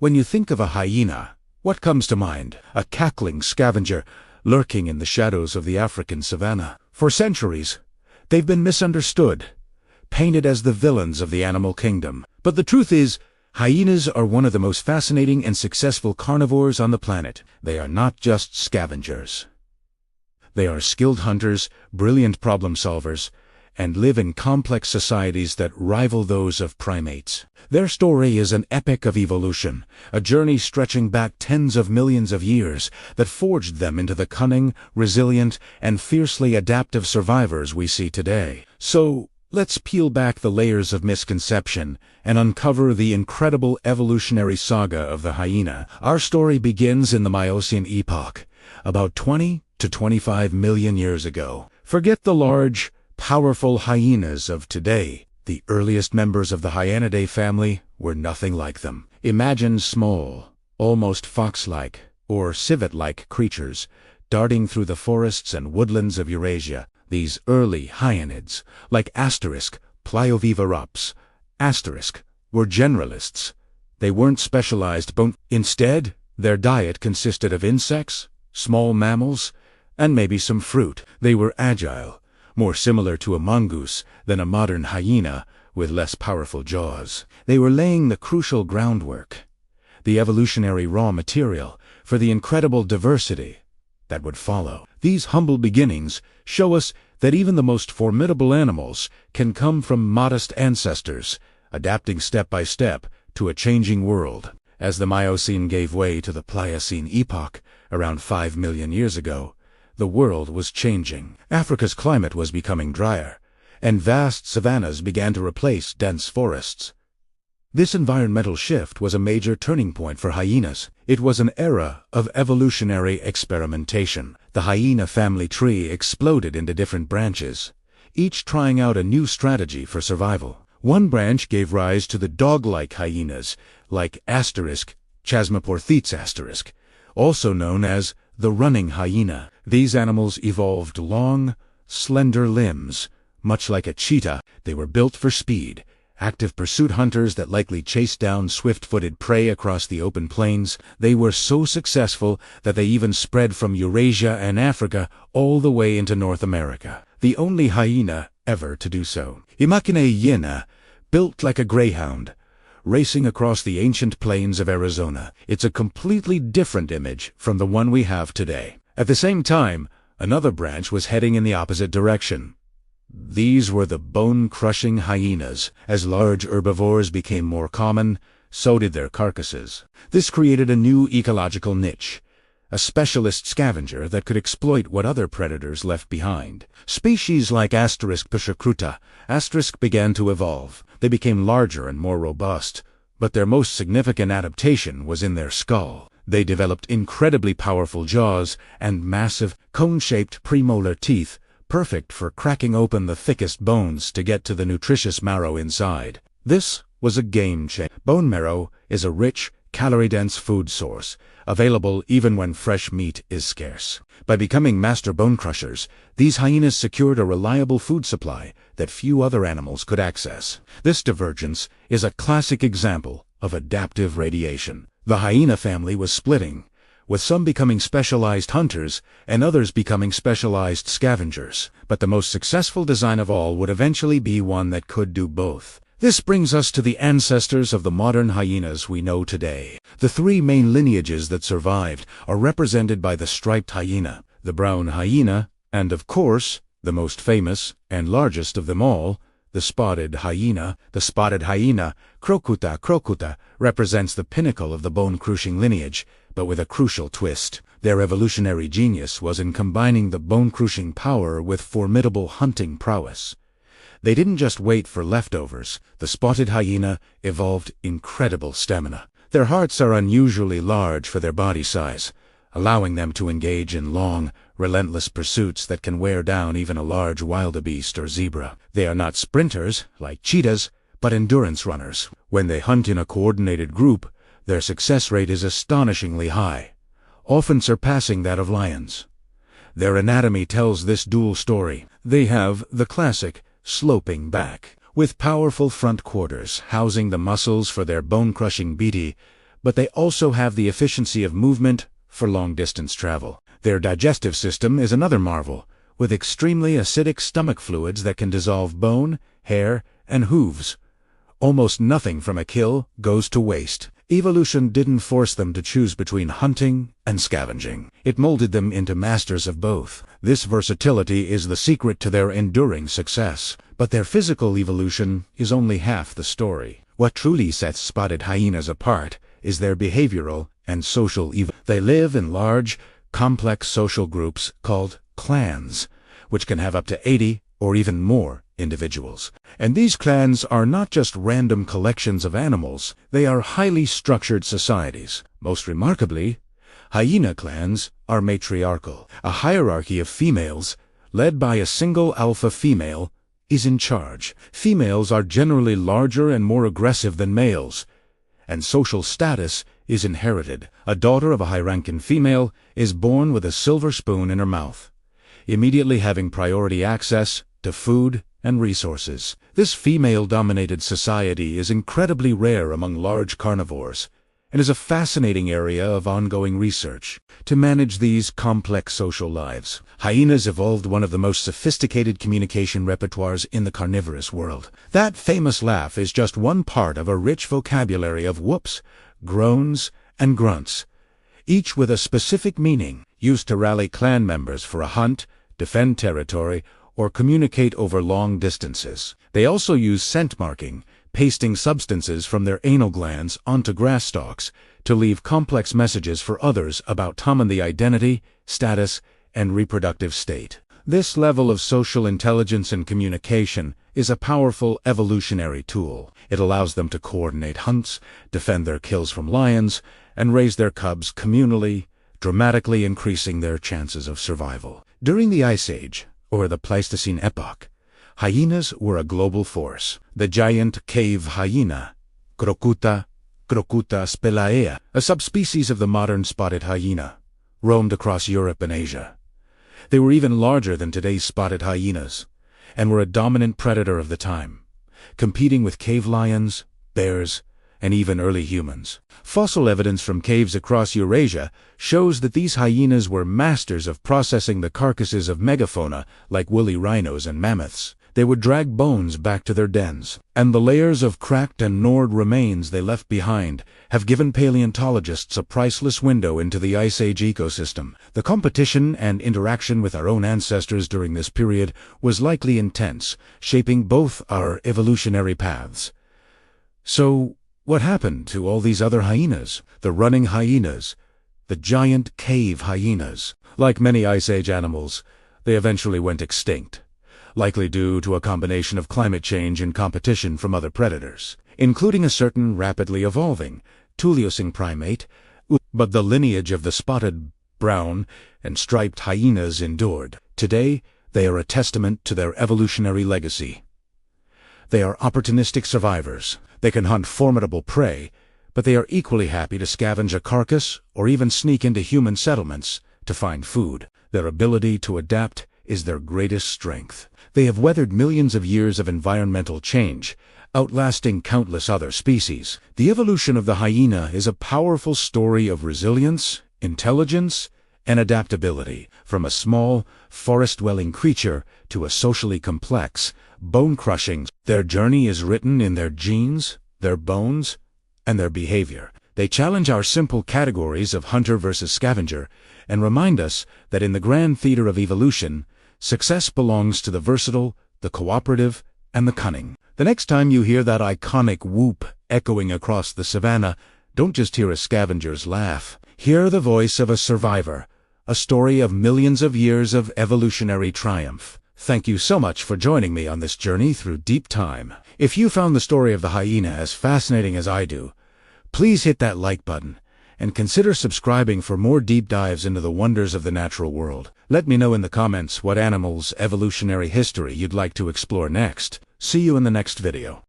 When you think of a hyena, what comes to mind? A cackling scavenger lurking in the shadows of the African savanna. For centuries, they've been misunderstood, painted as the villains of the animal kingdom. But the truth is, hyenas are one of the most fascinating and successful carnivores on the planet. They are not just scavengers. They are skilled hunters, brilliant problem solvers, and live in complex societies that rival those of primates. Their story is an epic of evolution, a journey stretching back tens of millions of years that forged them into the cunning, resilient, and fiercely adaptive survivors we see today. So, let's peel back the layers of misconception and uncover the incredible evolutionary saga of the hyena. Our story begins in the Miocene epoch, about 20 to 25 million years ago. Forget the large, powerful hyenas of today. The earliest members of the Hyenidae family were nothing like them. Imagine small, almost fox-like or civet-like creatures darting through the forests and woodlands of Eurasia. These early hyenids, like Pliovivarops, were generalists. They weren't specialized bone. Instead, their diet consisted of insects, small mammals, and maybe some fruit. They were agile, more similar to a mongoose than a modern hyena with less powerful jaws. They were laying the crucial groundwork, the evolutionary raw material, for the incredible diversity that would follow. These humble beginnings show us that even the most formidable animals can come from modest ancestors, adapting step by step to a changing world. As the Miocene gave way to the Pliocene epoch, around 5 million years ago, the world was changing. Africa's climate was becoming drier, and vast savannas began to replace dense forests. This environmental shift was a major turning point for hyenas. It was an era of evolutionary experimentation. The hyena family tree exploded into different branches, each trying out a new strategy for survival. One branch gave rise to the dog-like hyenas, like Chasmoporthetes*, also known as the running hyena. These animals evolved long, slender limbs, much like a cheetah. They were built for speed, active pursuit hunters that likely chased down swift-footed prey across the open plains. They were so successful that they even spread from Eurasia and Africa all the way into North America. The only hyena ever to do so. Illuminated hyena, built like a greyhound, racing across the ancient plains of Arizona. It's a completely different image from the one we have today. At the same time, another branch was heading in the opposite direction. These were the bone-crushing hyenas. As large herbivores became more common, so did their carcasses. This created a new ecological niche, a specialist scavenger that could exploit what other predators left behind. Species like Pschakruta began to evolve. They became larger and more robust, but their most significant adaptation was in their skull. They developed incredibly powerful jaws and massive, cone-shaped premolar teeth, perfect for cracking open the thickest bones to get to the nutritious marrow inside. This was a game changer. Bone marrow is a rich, calorie-dense food source, available even when fresh meat is scarce. By becoming master bone crushers, these hyenas secured a reliable food supply that few other animals could access. This divergence is a classic example of adaptive radiation. The hyena family was splitting, with some becoming specialized hunters and others becoming specialized scavengers. But the most successful design of all would eventually be one that could do both. This brings us to the ancestors of the modern hyenas we know today. The three main lineages that survived are represented by the striped hyena, the brown hyena, and of course, the most famous and largest of them all, the spotted hyena. The spotted hyena, Crocuta, represents the pinnacle of the bone-crushing lineage, but with a crucial twist. Their evolutionary genius was in combining the bone-crushing power with formidable hunting prowess. They didn't just wait for leftovers. The spotted hyena evolved incredible stamina. Their hearts are unusually large for their body size, allowing them to engage in long, relentless pursuits that can wear down even a large wildebeest or zebra. They are not sprinters, like cheetahs, but endurance runners. When they hunt in a coordinated group, their success rate is astonishingly high, often surpassing that of lions. Their anatomy tells this dual story. They have the classic sloping back, with powerful front quarters housing the muscles for their bone-crushing beady, but they also have the efficiency of movement for long-distance travel. Their digestive system is another marvel, with extremely acidic stomach fluids that can dissolve bone, hair, and hooves. Almost nothing from a kill goes to waste. Evolution didn't force them to choose between hunting and scavenging. It molded them into masters of both. This versatility is the secret to their enduring success. But their physical evolution is only half the story. What truly sets spotted hyenas apart is their behavioral and social evolution. They live in large, complex social groups called clans, which can have up to 80 or even more individuals. And these clans are not just random collections of animals, they are highly structured societies. Most remarkably, hyena clans are matriarchal. A hierarchy of females, led by a single alpha female, is in charge. Females are generally larger and more aggressive than males, and social status is inherited. A daughter of a high-ranking female is born with a silver spoon in her mouth, immediately having priority access to food and resources. This female-dominated society is incredibly rare among large carnivores, and is a fascinating area of ongoing research. To manage these complex social lives, hyenas evolved one of the most sophisticated communication repertoires in the carnivorous world. That famous laugh is just one part of a rich vocabulary of whoops, groans, and grunts, each with a specific meaning, used to rally clan members for a hunt, defend territory, or communicate over long distances. They also use scent marking, pasting substances from their anal glands onto grass stalks to leave complex messages for others about the identity, status, and reproductive state. This level of social intelligence and communication is a powerful evolutionary tool. It allows them to coordinate hunts, defend their kills from lions, and raise their cubs communally, dramatically increasing their chances of survival. During the Ice Age, or the Pleistocene epoch, hyenas were a global force. The giant cave hyena, Crocuta spelaea, a subspecies of the modern spotted hyena, roamed across Europe and Asia. They were even larger than today's spotted hyenas, and were a dominant predator of the time, competing with cave lions, bears, and even early humans. Fossil evidence from caves across Eurasia shows that these hyenas were masters of processing the carcasses of megafauna like woolly rhinos and mammoths. They would drag bones back to their dens, and the layers of cracked and gnawed remains they left behind have given paleontologists a priceless window into the Ice Age ecosystem. The competition and interaction with our own ancestors during this period was likely intense, shaping both our evolutionary paths. So, what happened to all these other hyenas? The running hyenas, the giant cave hyenas. Like many Ice Age animals, they eventually went extinct, likely due to a combination of climate change and competition from other predators, including a certain rapidly evolving Tuliocene primate, but the lineage of the spotted, brown, and striped hyenas endured. Today, they are a testament to their evolutionary legacy. They are opportunistic survivors. They can hunt formidable prey, but they are equally happy to scavenge a carcass or even sneak into human settlements to find food. Their ability to adapt is their greatest strength. They have weathered millions of years of environmental change, outlasting countless other species. The evolution of the hyena is a powerful story of resilience, intelligence, and adaptability. From a small, forest-dwelling creature to a socially complex, bone-crushing, their journey is written in their genes, their bones, and their behavior. They challenge our simple categories of hunter versus scavenger and remind us that in the grand theater of evolution, success belongs to the versatile, the cooperative, and the cunning. The next time you hear that iconic whoop echoing across the savannah, don't just hear a scavenger's laugh. Hear the voice of a survivor, a story of millions of years of evolutionary triumph. Thank you so much for joining me on this journey through deep time. If you found the story of the hyena as fascinating as I do, please hit that like button and consider subscribing for more deep dives into the wonders of the natural world. Let me know in the comments what animal's evolutionary history you'd like to explore next. See you in the next video.